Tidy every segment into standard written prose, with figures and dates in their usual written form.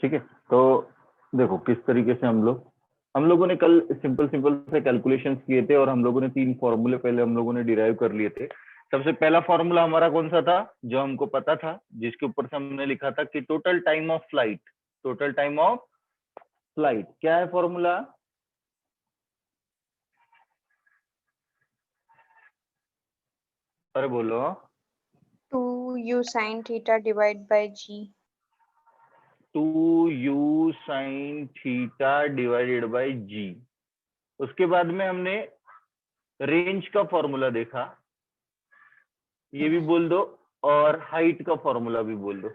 ठीक है, तो देखो किस तरीके से हम लोगों ने कल सिंपल सिंपल से कैलकुलेशंस किए थे और हम लोगों ने 3 फॉर्मूले पहले हम लोगों ने डिराइव कर लिए थे। सबसे पहला फॉर्मूला हमारा कौन सा था, जो हमको पता था, जिसके ऊपर से हमने लिखा था कि total time of flight, total time of flight क्या है फॉर्मूला? अरे बोलो। 2u sin theta divided by g. 2u sin theta divided by g. उसके बाद में हमने रेंज का फॉर्मूला देखा, ये भी बोल दो, और हाइट का फॉर्मूला भी बोल दो।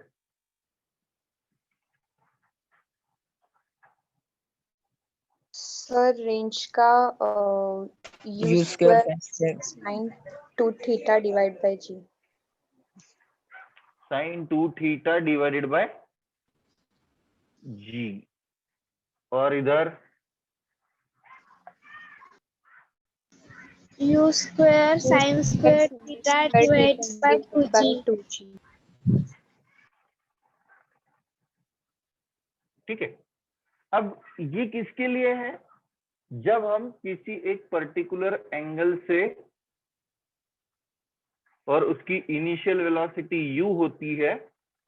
सर रेंज का u U square square sin 2 theta divided by g. sin 2 theta divided by g. और इधर u square sin square theta divided by 2g. ठीक है, अब ये किसके लिए है? जब हम किसी एक पर्टिकुलर एंगल से और उसकी इनिशियल वेलोसिटी u होती है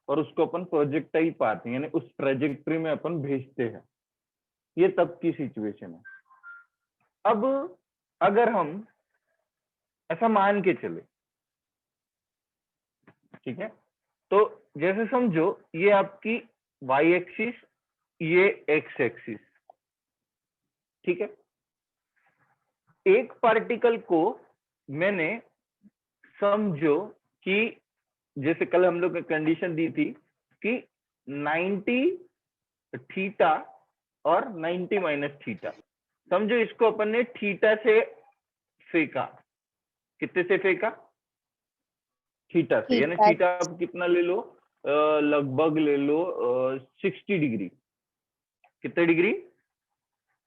और उसको अपन प्रोजेक्टाइल पाते हैं, यानी उस ट्रेजेक्टरी में अपन भेजते हैं, ये तब की सिचुएशन है। अब अगर हम ऐसा मान के चले, ठीक है, तो जैसे समझो ये आपकी y एक्सिस, ये x एक्सिस, ठीक है। एक पार्टिकल को मैंने समझो कि जैसे कल हम लोग ने कंडीशन दी थी कि 90 थीटा और 90 माइनस थीटा, समझो इसको अपन ने थीटा से फेंका। कितने से फेंका? थीटा से, यानी थीटा आप कितना ले लो, लगभग ले लो 60 डिग्री। कितने डिग्री?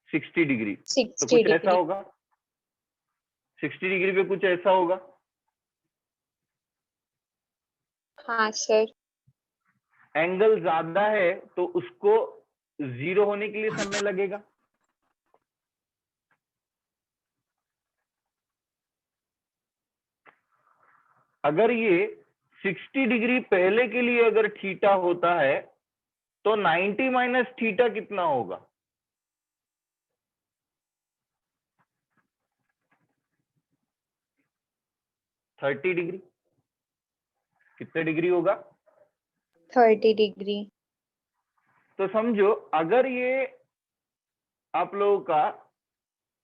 60 डिग्री। तो कुछ ऐसा होगा, 60 डिग्री पे कुछ ऐसा होगा। हाँ सर। एंगल ज्यादा है तो उसको 0 होने के लिए समय लगेगा। अगर ये 60 डिग्री पहले के लिए अगर थीटा होता है तो 90 माइनस थीटा कितना होगा? 30 डिग्री। कितने डिग्री होगा? 30 डिग्री। तो समझो अगर ये आप लोगों का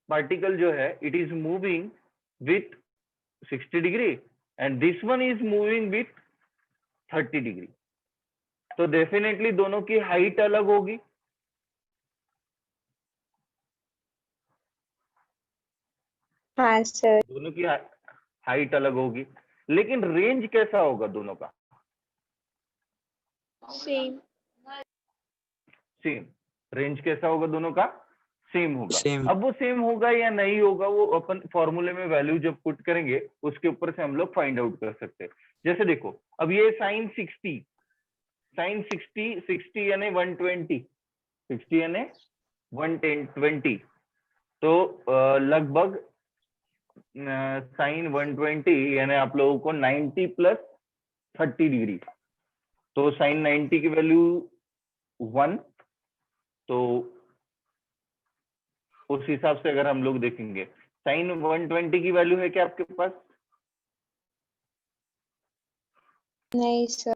पार्टिकल जो है it is moving with 60 degree and this one is moving with 30 degree, तो डेफिनेटली दोनों की हाइट अलग होगी। हाँ सर। दोनों की हाइट अलग होगी, लेकिन रेंज कैसा होगा दोनों का? Same. सेम। रेंज कैसा होगा दोनों का? सेम होगा। Same. अब वो सेम होगा या नहीं होगा वो अपन फॉर्मूले में वैल्यू जब पुट करेंगे उसके ऊपर से हम लोग फाइंड आउट कर सकते हैं। जैसे देखो अब ये साइन 60 यानी 120, 60 यानी 120, तो लगभग साइन 120 यानी आप लोगों को 90 प्लस 30 डिग्री, तो साइन 90 की वैल्यू 1, तो उस हिसाब से अगर हम लोग देखेंगे साइन 120 की वैल्यू है क्या आपके पास? नहीं सर।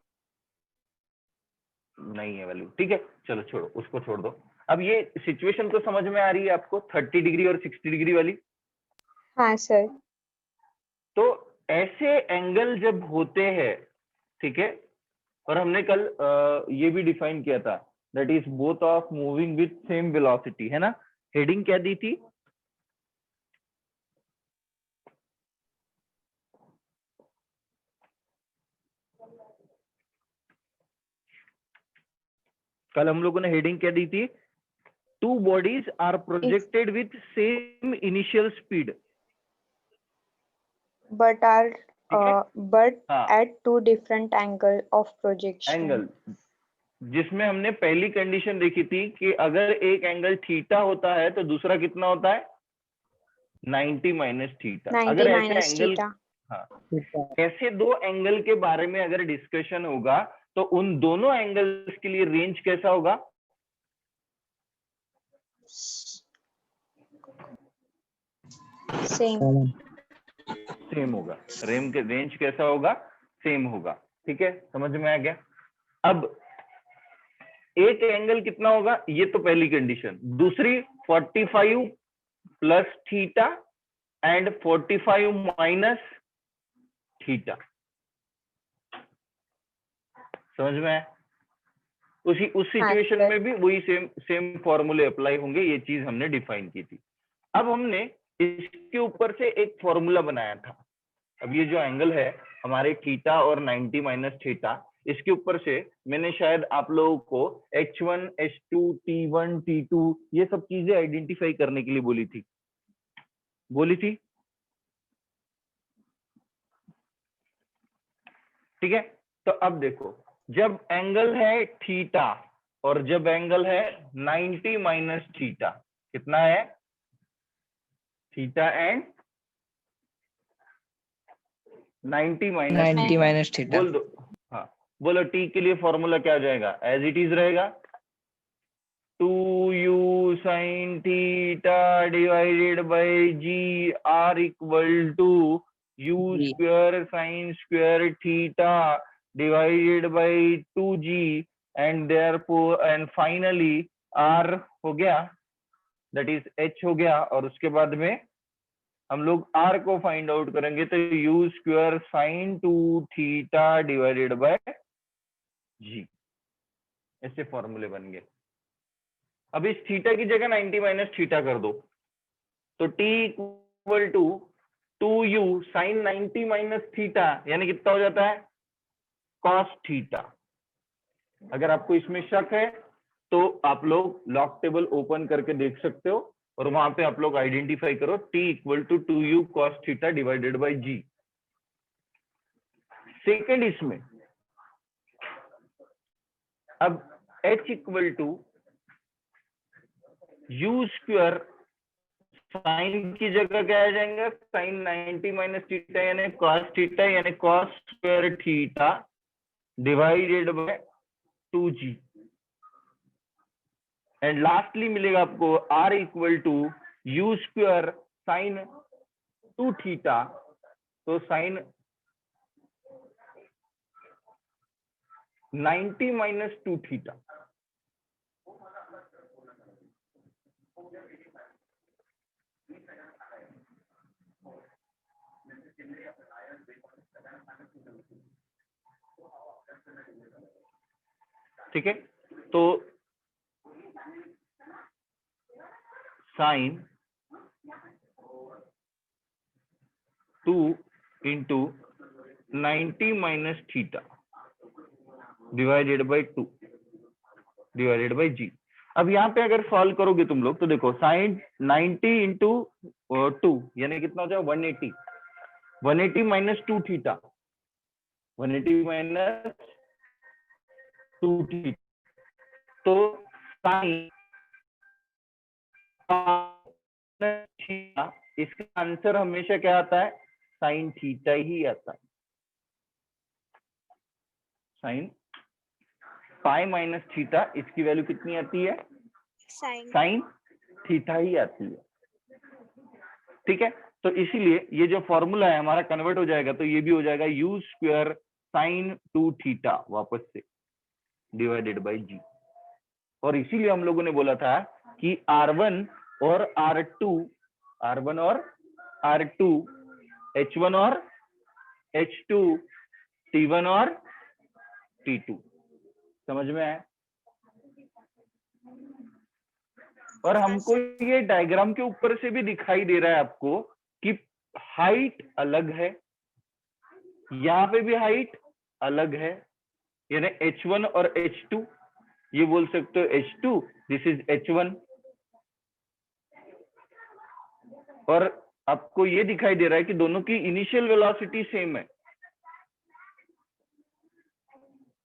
नहीं है वैल्यू, ठीक है, चलो छोड़ो, उसको छोड़ दो। अब ये सिचुएशन तो समझ में आ रही है आपको, 30 डिग्री और 60 डिग्री वाली? हाँ सर। तो ऐसे एंगल जब होते हैं, ठीक है, और हमने कल ये भी डिफाइन किया था, that is both of moving with same velocity, है ना? हेडिंग क्या दी थी? कल हम लोगों ने हेडिंग क्या दी थी? Two bodies are projected with same initial speed, but ठीक है? but हाँ, at two different angle of projection. Angle जिसमें हमने पहली कंडीशन देखी थी कि अगर एक एंगल थीटा होता है तो दूसरा कितना होता है 90 माइनस थीटा। 90 अगर ऐसे minus एंगल, theta. हाँ, ऐसे दो एंगल के बारे में अगर डिस्कशन होगा तो उन दोनों एंगल्स के लिए रेंज कैसा होगा? Same. सेम होगा। रेंज कैसा होगा? सेम होगा। ठीक है, समझ में आ गया? अब एक एंगल कितना होगा, ये तो पहली कंडीशन। दूसरी 45 plus theta and 45 minus theta. समझ में आया? उस सिचुएशन हाँ, में भी वही सेम फॉर्मूले अप्लाई होंगे। ये चीज हमने डिफाइन की थी। अब हमने इसके ऊपर से एक फॉर्मूला बनाया था। अब ये जो एंगल है हमारे थीटा और 90 माइनस थीटा, इसके ऊपर से मैंने शायद आप लोगों को H1, H2, T1, T2 ये सब चीजें आइडेंटिफाई करने के लिए बोली थी। ठीक है, तो अब देखो, जब एंगल है थीटा और जब एंगल है 90 माइनस थीटा, कितना है? Theta and 90 minus theta. बोल दो। हाँ, बोलो टी के लिए फॉर्मूला क्या हो जाएगा? एज इट इज रहेगा, 2u sin theta divided by g are equal to u square sine square theta divided by 2g and therefore and finally r हो गया, दैट इज h हो गया। और उसके बाद में हम लोग r को फाइंड आउट करेंगे तो u square sine 2 theta divided bye g। ऐसे फॉर्मूले बन गए। अब इस थीटा की जगह 90 माइनस थीटा कर दो तो t equal to 2u sine 90 minus theta, यानी कितना हो जाता है? cos theta. अगर आपको इसमें शक है तो आप लोग लॉग टेबल ओपन करके देख सकते हो और वहां पे आप लोग आइडेंटिफाई करो t equal to 2u cos theta divided by g। Second इसमें अब h equal to u square sine की जगह क्या आ जाएगा? साइन 90 माइनस थीटा यानी cos थीटा यानी cos square theta divided by 2g। And lastly मिलेगा आपको r equal to u square sine 2 theta, तो साइन 90 माइनस 2 थीटा। ठीक है, तो sine 2 into 90 minus theta divided by 2 divided by जी। अब यहाँ पे अगर सॉल्व करोगे तुम लोग तो देखो साइन 90 इंटू 2 यानी कितना हो जाएगा? 180। 180 माइनस 2 थीटा, 180 माइनस 2 थीटा, तो साइन थीटा, इसका आंसर हमेशा क्या आता है? साइन थीटा ही आता है। साइन पाई माइनस थीटा, इसकी वैल्यू कितनी आती है? साइन थीटा ही आती है। ठीक है, तो इसीलिए ये जो फॉर्मूला है हमारा कन्वर्ट हो जाएगा, तो ये भी हो जाएगा u स्क्वायर साइन 2 थीटा वापस से डिवाइडेड बाई जी। और इसीलिए हम लोगों ने बोला था कि R1 और R2, R1 और R2, H1 और H2, T1 और T2। समझ में आया? और हमको ये डायग्राम के ऊपर से भी दिखाई दे रहा है आपको कि हाइट अलग है, यहाँ पे भी हाइट अलग है, यानी H1 और H2, ये बोल सकते हो H2, दिस इज H1। और आपको ये दिखाई दे रहा है कि दोनों की इनिशियल वेलोसिटी सेम है।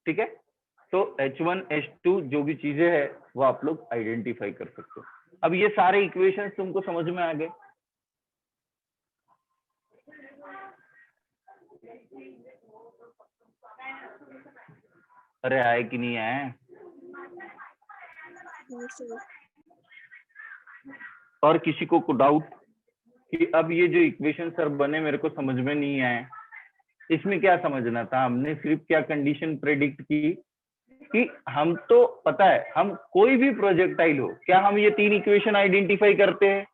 ठीक है, तो H1 H2 जो भी चीजें है वो आप लोग आइडेंटिफाई कर सकते हो। अब ये सारे इक्वेशंस तुमको समझ में आ गए? अरे आए कि नहीं आए? और किसी को डाउट कि अब ये जो इक्वेशन सर बने मेरे को समझ में नहीं आए, इसमें क्या समझना था? हमने सिर्फ क्या कंडीशन प्रेडिक्ट की कि हम तो पता है हम कोई भी प्रोजेक्टाइल हो, क्या हम ये 3 इक्वेशन आइडेंटिफाई करते हैं?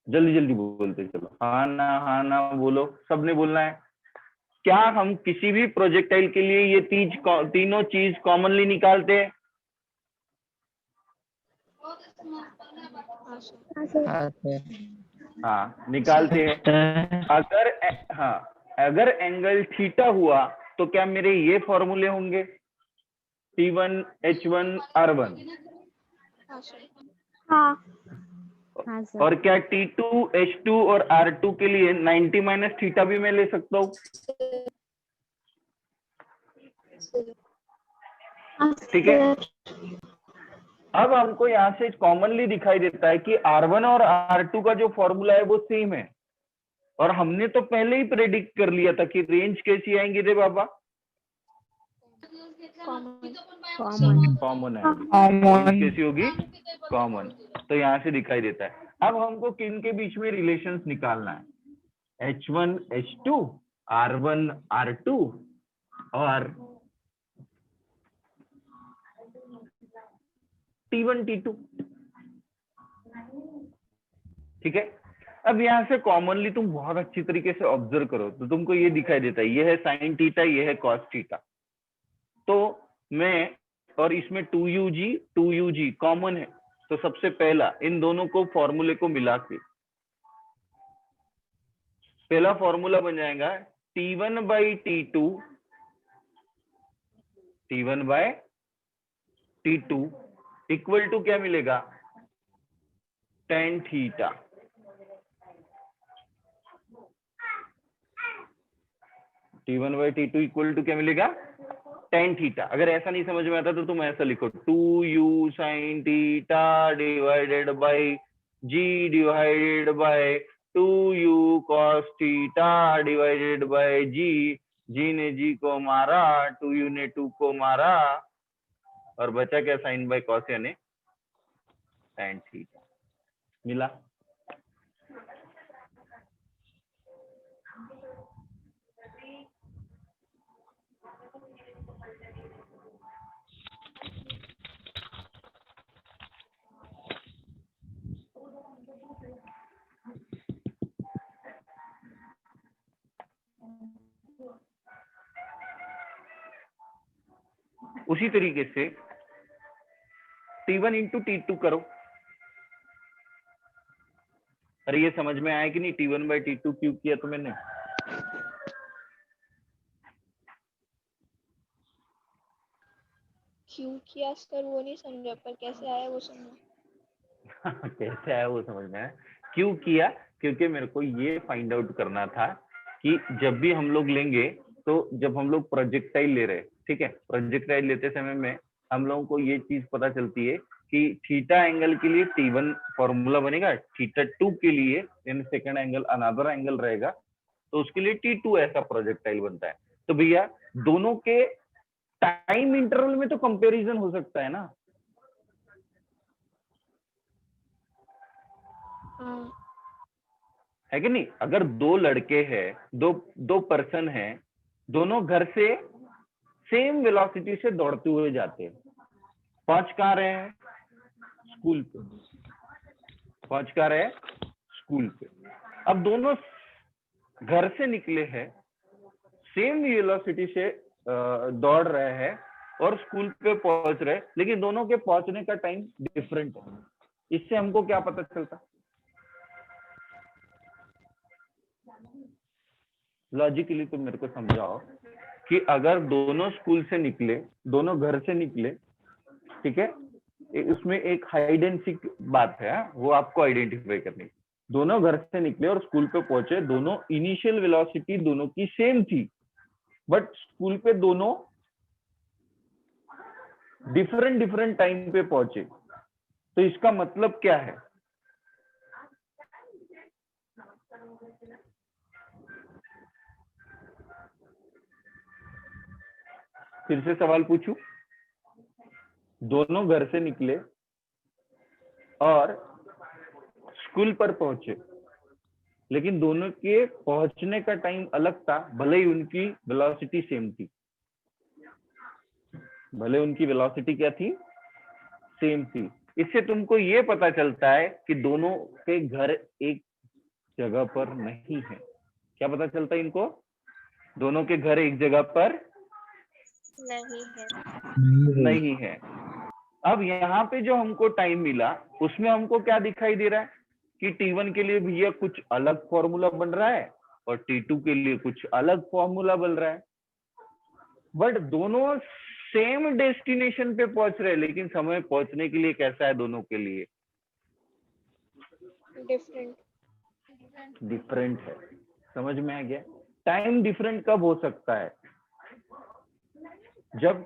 जल्दी जल्दी बोलते चलो, हाँ ना बोलो, सबने बोलना है। क्या हम किसी भी प्रोजेक्टाइल के लिए ये तीनों चीज कॉमनली निकालते हैं? हाँ निकालते हैं। अगर एंगल थीटा हुआ तो क्या मेरे ये फॉर्मूले होंगे, T1 H1 R1? हाँ और क्या T2 H2 और R2 के लिए 90 माइनस थीटा भी मैं ले सकता हूँ? ठीक है। अब हमको यहाँ से कॉमनली दिखाई देता है कि R1 और R2 का जो फॉर्मूला है वो सेम है, और हमने तो पहले ही प्रेडिक्ट कर लिया था कि रेंज कैसी आएंगी रे बाबा? कॉमन है। रेंज कैसी होगी? कॉमन। तो यहाँ से दिखाई देता है। अब हमको किन के बीच में रिलेशंस निकालना है? H1 H2, R1 R2 और T1 T2। ठीक है। अब यहाँ से कॉमनली तुम बहुत अच्छी तरीके से ऑब्जर्व करो तो तुमको ये दिखाई देता है, ये है साइन थीटा, ये है कॉस थीटा। तो मैं और इसमें 2UG कॉमन है, तो सबसे पहला इन दोनों को फॉर्मूले को मिला के पहला फॉर्मूला बन जाएगा T1 by T2 equal to क्या मिलेगा? tan theta. T1 by T2 equal to क्या मिलेगा? tan theta. अगर ऐसा नहीं समझ में आता तो तुम ऐसा लिखो 2U sin theta divided by G divided by 2U cos theta divided by G ने G को मारा, 2U ने 2 को मारा, और बचा क्या? साइन बाई कॉस यानी tan थीटा मिला। उसी तरीके से T1 इंटू T2 करो। अरे ये समझ में आया कि नहीं? T1 बाई T2 क्यों किया तो मैंने? क्यों किया सर वो नहीं समझा, पर कैसे आया वो समझा। कैसे आया वो समझ में आया। क्यों किया? क्योंकि मेरे को ये फाइंड आउट करना था कि जब भी हम लोग लेंगे, तो जब हम लोग प्रोजेक्टाइल ले रहे हैं, ठीक है, प्रोजेक्टाइल लेते समय में हम लोगों को ये चीज पता चलती है कि थीटा एंगल के लिए T1 फॉर्मूला बनेगा, थीटा 2 के लिए in second angle another angle रहेगा, तो उसके लिए T2 ऐसा प्रोजेक्टाइल बनता है। तो भैया दोनों के टाइम इंटरवल में तो कंपैरिजन हो सकता है ना? है कि नहीं? अगर दो लड़के हैं, दो पर्सन हैं, दोनों घर से सेम वेलोसिटी से दौड़ते हुए जाते हैं, पहुंच कहाँ रहे हैं? स्कूल पे। पहुंच कहाँ रहे? स्कूल पे। अब दोनों घर से निकले हैं, सेम वेलोसिटी से दौड़ रहे हैं और स्कूल पे पहुंच रहे, लेकिन दोनों के पहुंचने का टाइम डिफरेंट है। इससे हमको क्या पता चलता? लॉजिकली तुम मेरे को समझाओ कि अगर दोनों स्कूल से निकले, दोनों घर से निकले, ठीक है, उसमें एक हाइड एंड सीक बात है, वो आपको आइडेंटिफाई करनी। दोनों घर से निकले और स्कूल पे पहुंचे, दोनों इनिशियल वेलोसिटी दोनों की सेम थी, बट स्कूल पे दोनों डिफरेंट डिफरेंट टाइम पे पहुंचे। तो इसका मतलब क्या है? फिर से सवाल पूछूं। दोनों घर से निकले और स्कूल पर पहुंचे, लेकिन दोनों के पहुंचने का टाइम अलग था, भले ही उनकी वेलोसिटी सेम थी। भले उनकी वेलोसिटी क्या थी? सेम थी। इससे तुमको ये पता चलता है कि दोनों के घर एक जगह पर नहीं है। क्या पता चलता है इनको? दोनों के घर एक जगह पर नहीं है। अब यहाँ पे जो हमको टाइम मिला उसमें हमको क्या दिखाई दे रहा है कि T1 के लिए भैया कुछ अलग फॉर्मूला बन रहा है और T2 के लिए कुछ अलग फॉर्मूला बन रहा है। बट दोनों सेम डेस्टिनेशन पे पहुंच रहे हैं, लेकिन समय पहुंचने के लिए कैसा है दोनों के लिए? डिफरेंट है। समझ में आ गया? टाइम डिफरेंट कब हो सकता है? जब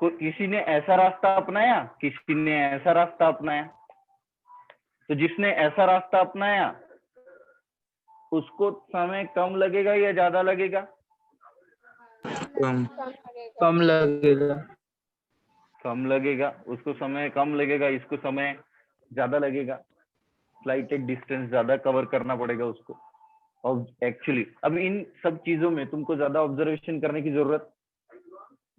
किसी ने ऐसा रास्ता अपनाया, किसी ने ऐसा रास्ता अपनाया। तो जिसने ऐसा रास्ता अपनाया उसको समय कम लगेगा या ज्यादा लगेगा? कम लगेगा। कम लगेगा। उसको समय कम लगेगा, इसको समय ज्यादा लगेगा। फ्लाइट डिस्टेंस ज्यादा कवर करना पड़ेगा उसको। और एक्चुअली अब इन सब चीजों में तुमको ज्यादा ऑब्जर्वेशन करने की जरूरत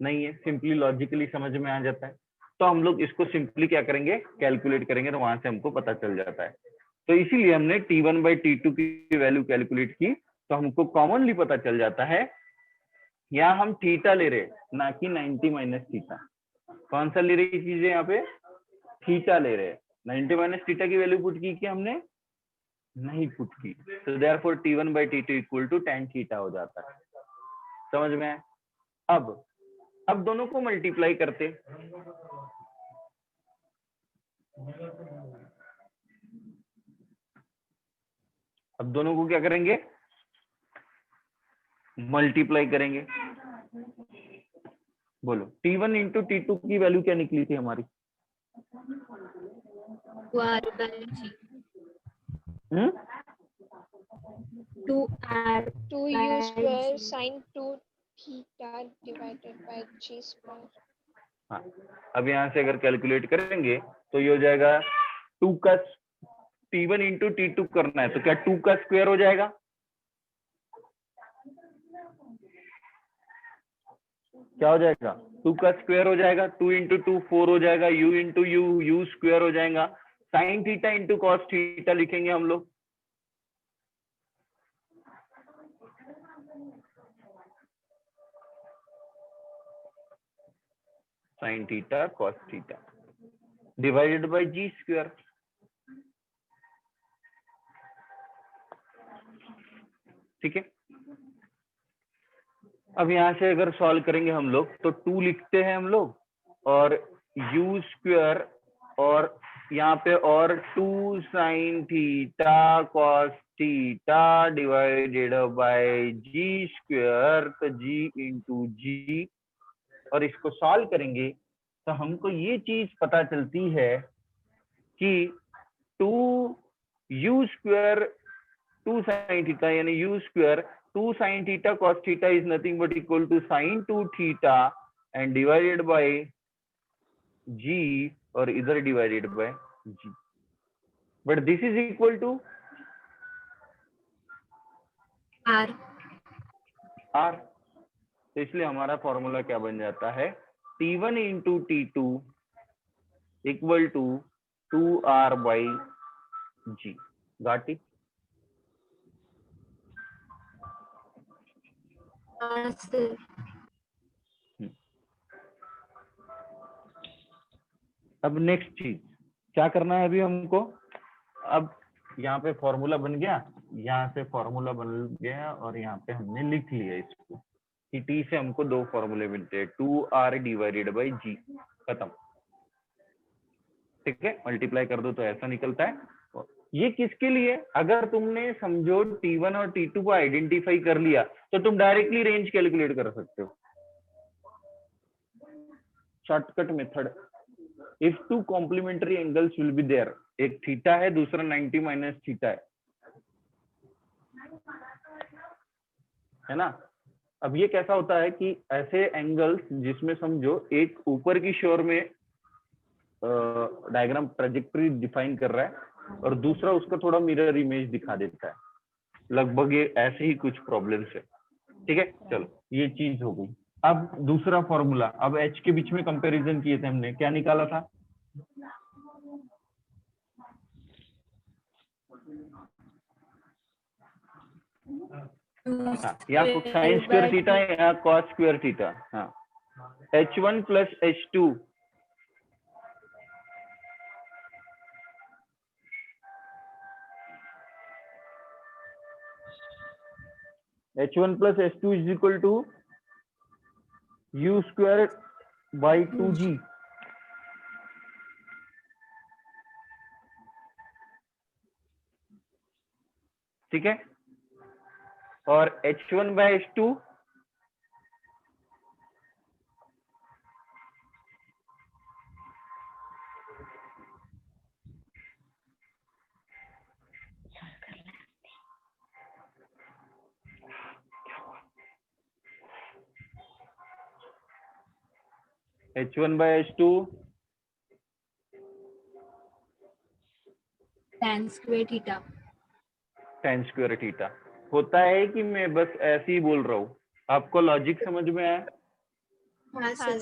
नहीं है, सिंपली लॉजिकली समझ में आ जाता है। तो हम लोग इसको सिंपली क्या करेंगे? कैलकुलेट करेंगे, तो वहां से हमको पता चल जाता है। तो इसीलिए हमने T1/T2 की वैल्यू कैलकुलेट की, तो हमको कॉमनली पता चल जाता है। यहाँ हम थीटा ले रहे, ना कि 90 माइनस थीटा। कौन सा ले रही चीजें यहाँ पे? थीटा ले रहे। 90 माइनस थीटा की वैल्यू पुट की कि हमने नहीं पुट की, तो therefore T1/T2 equal to tan theta हो जाता है। समझ में आया? अब दोनों को मल्टीप्लाई करते। अब दोनों को क्या करेंगे? मल्टीप्लाई करेंगे। बोलो, T1 इंटू T2 की वैल्यू क्या निकली थी हमारी? 2u square sin 2 theta divided by g square। हाँ, अब यहाँ से अगर कैलकुलेट करेंगे तो ये हो जाएगा 2 का T1 इंटू T2 करना है, तो क्या 2 का स्क्वायर हो जाएगा? क्या हो जाएगा? 2 का स्क्वायर हो जाएगा। 2 इंटू 2 4 हो जाएगा। u इंटू यू स्क्वायर हो जाएगा। Sine theta into cos theta लिखेंगे हम लोग। Sine theta cos theta divided by g square. ठीक है। अब यहां से अगर सॉल्व करेंगे हम लोग तो 2 लिखते हैं हम लोग, और यू स्क्वायर, और यहाँ पे और 2 sine theta cos theta divided by g square, तो जी इंटू जी। और इसको सॉल्व करेंगे तो हमको ये चीज पता चलती है कि 2 यू स्क्वायर 2 साइन थीटा यानी u square 2 sine theta cos theta is nothing but equal to sine 2 theta and divided by g, और इधर divided by g, but this is equal to R। R. तो इसलिए हमारा formula क्या बन जाता है? T1 into T2 equal to 2R by g. Got it? अब नेक्स्ट चीज क्या करना है अभी हमको? अब यहाँ पे फॉर्मूला बन गया, यहाँ से फॉर्मूला बन गया, और यहाँ पे हमने लिख लिया इसको कि टी से हमको 2 फॉर्मूले मिलते हैं, 2R डिवाइडेड बाई जी। खत्म। ठीक है, मल्टीप्लाई कर दो तो ऐसा निकलता है, ये किसके लिए? अगर तुमने समझो T1 और T2 को आइडेंटिफाई कर लिया तो तुम डायरेक्टली रेंज कैलकुलेट कर सकते हो, shortcut method. If two complementary angles will be there, एक थीटा है दूसरा 90 माइनस थीटा है ना। अब ये कैसा होता है कि ऐसे एंगल्स जिसमें समझो एक ऊपर की शोर में डायग्राम ट्रेजेक्टरी डिफाइन कर रहा है और दूसरा उसका थोड़ा मिरर इमेज दिखा देता है, लगभग ये ऐसे ही कुछ प्रॉब्लम्स है। ठीक है, चलो ये चीज हो गई। अब दूसरा फॉर्मूला, अब एच के बीच में कंपैरिजन किए थे हमने, क्या निकाला था? हाँ, या साइन स्क्वायर थीटा या कॉस स्क्वायर थीटा। हाँ, H1 plus H2 H1 plus H2 is equal to U square by 2G। ठीक है, और H1 by H2 H1 by H2 tan square theta। tan square theta होता है कि मैं बस ऐसे ही बोल रहा हूँ? आपको लॉजिक समझ में आया? हाँ सर।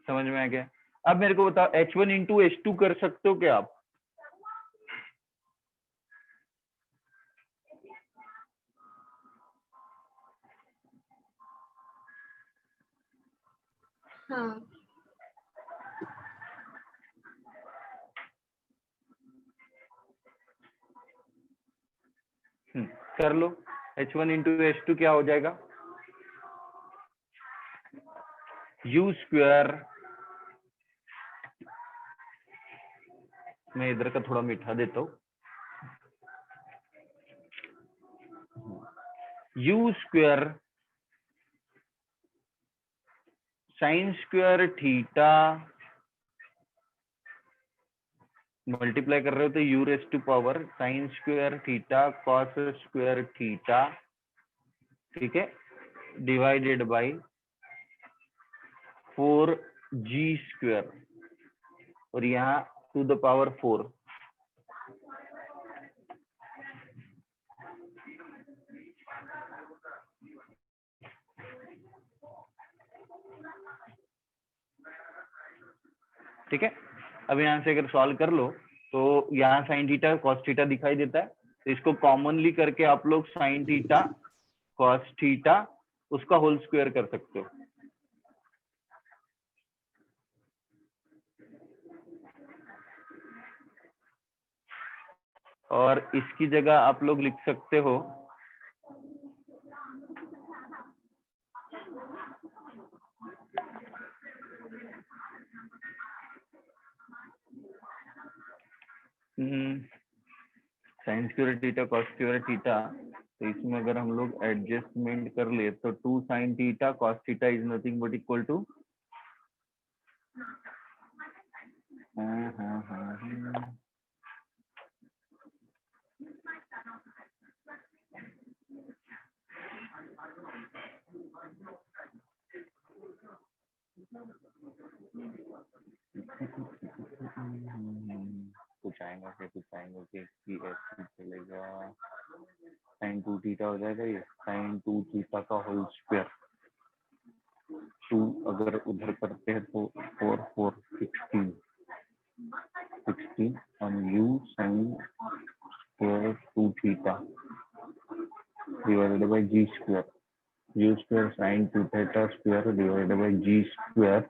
समझ में आ गया। अब मेरे को बताओ H1 इंटू H2 कर सकते हो क्या आप? हाँ कर लो। H1 इंटू H2 क्या हो जाएगा? U स्क्वायर, मैं इधर का थोड़ा मिठा देता हूँ, U square sine square theta multiply कर रहे हो तो U raise to power sine square theta cos square theta, ठीक है, डिवाइडेड बाई 4G स्क्वायर और यहाँ टू द पावर 4। ठीक है, अब यहाँ से अगर सॉल्व कर लो तो यहाँ साइन थीटा कॉस थीटा दिखाई देता है, तो इसको कॉमनली करके आप लोग साइन थीटा कॉस थीटा उसका होल स्क्वायर कर सकते हो। और इसकी जगह आप लोग लिख सकते हो sign square theta cos square theta, तो इसमें अगर हम लोग एडजस्टमेंट कर ले तो 2 sine theta cos theta is nothing but equal to कुछ आएगा फिर कुछ आएगा कि ऐसे चलेगा, साइन 2 थीटा हो जाएगा, ये साइन 2 थीटा का होल स्क्वायर, 2 अगर उधर करते हैं तो 4 4 16 और U sine square 2 theta divided by G square, U square sine 2 theta square divided by G square.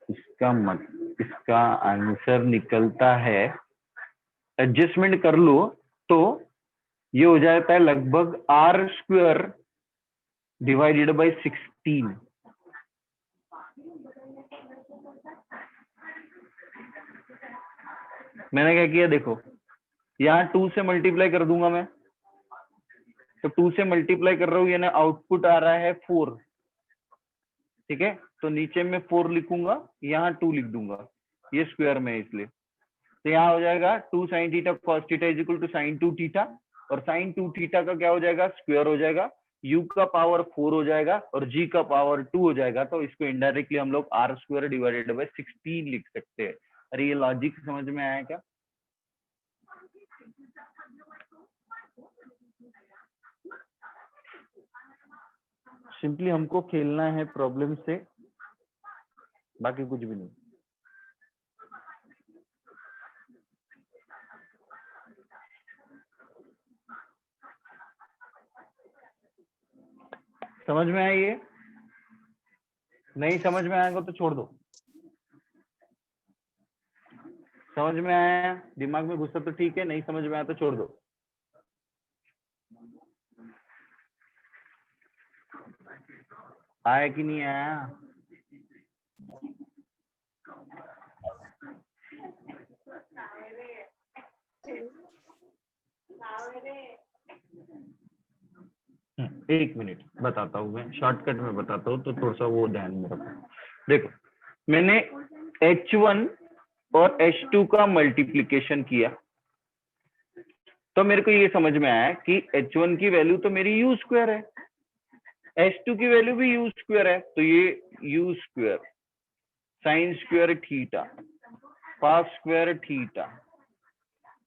इसका आंसर निकलता है, एडजस्टमेंट कर लो तो ये हो जाता है लगभग R स्क्वायर डिवाइडेड बाई 16। मैंने क्या किया देखो, यहाँ 2 से मल्टीप्लाई कर दूंगा मैं, तो 2 से मल्टीप्लाई कर रहा हूँ, यानी आउटपुट आ रहा है 4। ठीक है, तो नीचे में 4 लिखूंगा, यहाँ 2 लिख दूंगा, ये स्क्वायर में है इसलिए। तो यहाँ हो जाएगा 2 sin theta cos theta is equal to sin 2 theta, और sin 2 थीटा का क्या हो जाएगा, स्क्वायर हो जाएगा, u का पावर 4 हो जाएगा और g का पावर 2 हो जाएगा। तो इसको इनडायरेक्टली हम लोग r स्क्वायर डिवाइडेड बाय 16 लिख सकते हैं। अरे ये लॉजिक समझ में आया क्या? सिंपली हमको खेलना है प्रॉब्लम से, बाकी कुछ भी नहीं। समझ में आई? ये नहीं समझ में आएगा तो छोड़ दो। समझ में आया, दिमाग में घुसा तो ठीक है, नहीं समझ में आया तो छोड़ दो। आया कि नहीं आया? एक मिनट बताता हूँ, मैं शॉर्टकट में बताता हूँ, तो थोड़ा सा वो ध्यान में रखो। देखो, मैंने H1 और H2 का मल्टीप्लिकेशन किया, तो मेरे को ये समझ में आया कि H1 की वैल्यू तो मेरी u स्क्वायर है, H2 की वैल्यू भी u स्क्वायर है, तो ये u square sine square theta cos square theta,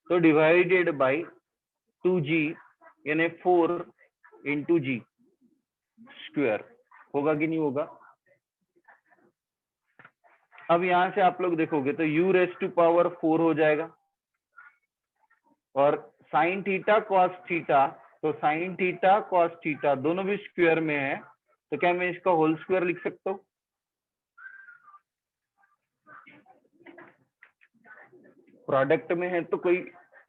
तो डिवाइडेड बाय 2g यानी 4 इंटू जी स्क्वायर होगा कि नहीं होगा? अब यहां से आप लोग देखोगे तो u रेस टू पावर 4 हो जाएगा, और साइन थीटा कॉस थीटा, तो साइन थीटा कॉस थीटा दोनों भी स्क्वायर में है, तो क्या मैं इसका होल स्क्वायर लिख सकता हूँ? प्रोडक्ट में है तो कोई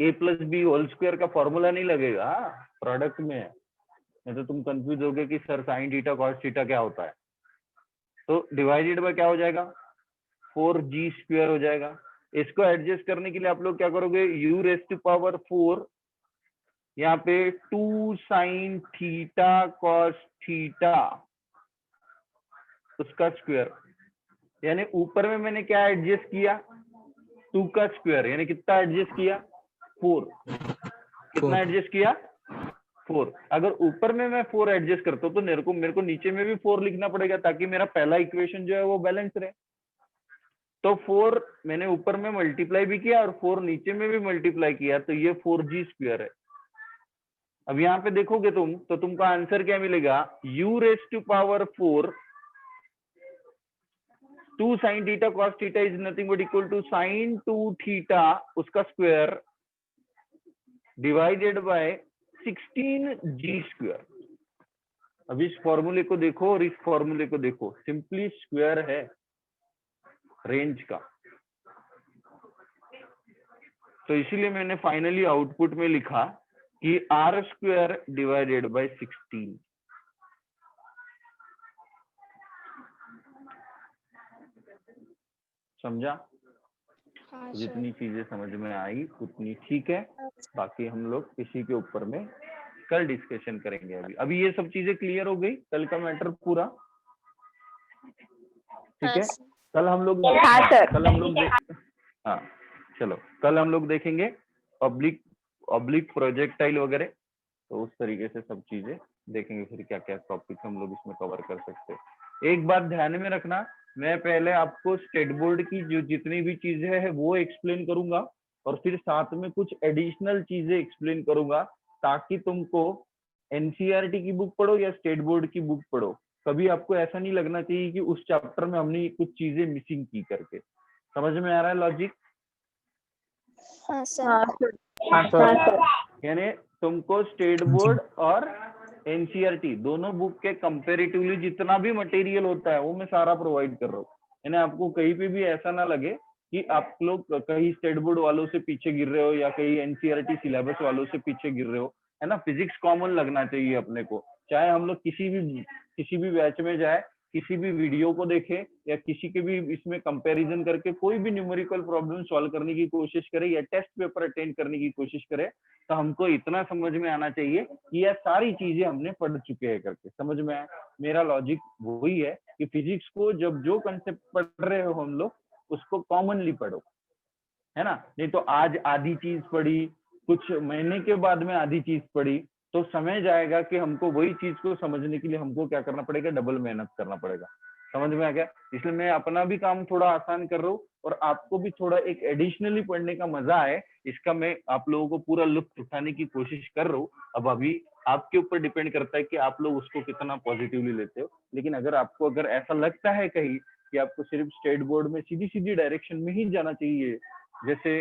a plus b whole square का फॉर्मूला नहीं लगेगा, प्रोडक्ट में है, नहीं तो तुम कंफ्यूज होगे कि sir sign theta cos theta क्या होता है। तो डिवाइडेड बाय क्या हो जाएगा, 4g स्क्वायर हो जाएगा। इसको एडजस्ट करने के लिए आप लोग क्या करोगे, u रेस टू पावर 4, यहाँ पे 2 साइन थीटा कॉस थीटा उसका स्क्वायर, यानी ऊपर में मैंने क्या एडजस्ट किया, 2 का स्क्वायर, यानी कितना एडजस्ट किया, 4। कितना एडजस्ट किया, 4। अगर ऊपर में मैं 4 एडजस्ट करता हूँ तो मेरे को नीचे में भी 4 लिखना पड़ेगा, ताकि मेरा पहला इक्वेशन जो है वो बैलेंस रहे। तो 4 मैंने ऊपर में मल्टीप्लाई भी किया और 4 नीचे में भी मल्टीप्लाई किया, तो ये 4g स्क्वायर है। अब यहाँ पे देखोगे तुम, तो तुमको आंसर क्या मिलेगा, u raise to power 4 2 sine theta cos theta is nothing but equal to sine 2 theta उसका square divided by 16g square. अब इस फॉर्मूले को देखो और इस फॉर्मूले को देखो, सिंपली स्क्वायर है रेंज का, तो इसीलिए मैंने फाइनली आउटपुट में लिखा कि r स्क्वायर डिवाइडेड बाय 16। समझा? हाँ जितनी सर। चीजें समझ में आई उतनी ठीक है, बाकी हम लोग इसी के ऊपर में कल डिस्कशन करेंगे। अभी ये सब चीजें क्लियर हो गई, कल का मैटर पूरा ठीक है। कल हम लोग हाँ चलो, कल हम लोग देखेंगे ऑब्लिक प्रोजेक्टाइल वगैरह, तो उस तरीके से सब चीजें देखेंगे, फिर क्या क्या टॉपिक हम लोग इसमें कवर कर सकते हैं। एक बात ध्यान में रखना, मैं पहले आपको स्टेट बोर्ड की जो जितनी भी चीजें है वो एक्सप्लेन करूंगा, और फिर साथ में कुछ एडिशनल चीजें एक्सप्लेन करूंगा, ताकि तुमको एनसीईआरटी की बुक पढ़ो या स्टेट बोर्ड की बुक पढ़ो, कभी आपको ऐसा नहीं लगना चाहिए कि उस चैप्टर में हमने कुछ चीजें मिसिंग की करके। समझ में आ रहा है लॉजिक? हाँ सर। यानी तुमको स्टेट बोर्ड और एनसीईआरटी दोनों बुक के कंपैरेटिवली जितना भी मटेरियल होता है वो मैं सारा प्रोवाइड कर रहा हूँ, यानी आपको कहीं पे भी ऐसा ना लगे कि आप लोग कहीं स्टेट बोर्ड वालों से पीछे गिर रहे हो या कहीं एनसीईआरटी सिलेबस वालों से पीछे गिर रहे हो, है ना। फिजिक्स कॉमन लगना चाहिए अपने को, चाहे हम लोग किसी भी बैच में जाए, किसी भी वीडियो को देखे या किसी के भी इसमें कंपैरिजन करके कोई भी न्यूमेरिकल प्रॉब्लम सॉल्व करने की कोशिश करे या टेस्ट पेपर अटेंड करने की कोशिश करे, तो हमको इतना समझ में आना चाहिए कि यह सारी चीजें हमने पढ़ चुके हैं करके समझ में आए। मेरा लॉजिक वही है कि फिजिक्स को जब जो कंसेप्ट पढ़ रहे हो हम लोग उसको कॉमनली पढ़ो, है ना। नहीं तो आज आधी चीज पढ़ी, कुछ महीने के बाद में आधी चीज पढ़ी, तो समय जाएगा कि हमको वही चीज को समझने के लिए हमको क्या करना पड़ेगा, डबल मेहनत करना पड़ेगा। समझ में आ गया। इसलिए मैं अपना भी काम थोड़ा आसान कर रहा हूँ और आपको भी थोड़ा एक एडिशनली पढ़ने का मजा आए, इसका मैं आप लोगों को पूरा लुत्फ उठाने की कोशिश कर रहा हूँ। अब अभी आपके ऊपर डिपेंड करता है कि आप लोग उसको कितना पॉजिटिवली लेते हो। लेकिन अगर आपको अगर ऐसा लगता है कहीं कि आपको सिर्फ स्टेट बोर्ड में सीधी सीधी डायरेक्शन में ही जाना चाहिए जैसे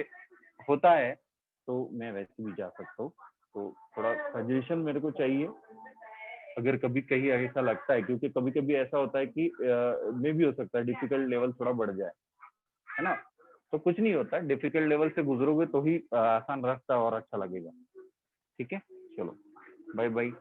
होता है, तो मैं वैसे भी जा सकता हूँ। तो थोड़ा सजेशन मेरे को चाहिए अगर कभी कहीं ऐसा लगता है, क्योंकि कभी कभी ऐसा होता है कि मे भी हो सकता है डिफिकल्ट लेवल थोड़ा बढ़ जाए, है ना। तो कुछ नहीं होता, डिफिकल्ट लेवल से गुजरोगे तो ही आसान रास्ता और अच्छा लगेगा। ठीक है, चलो बाय बाय।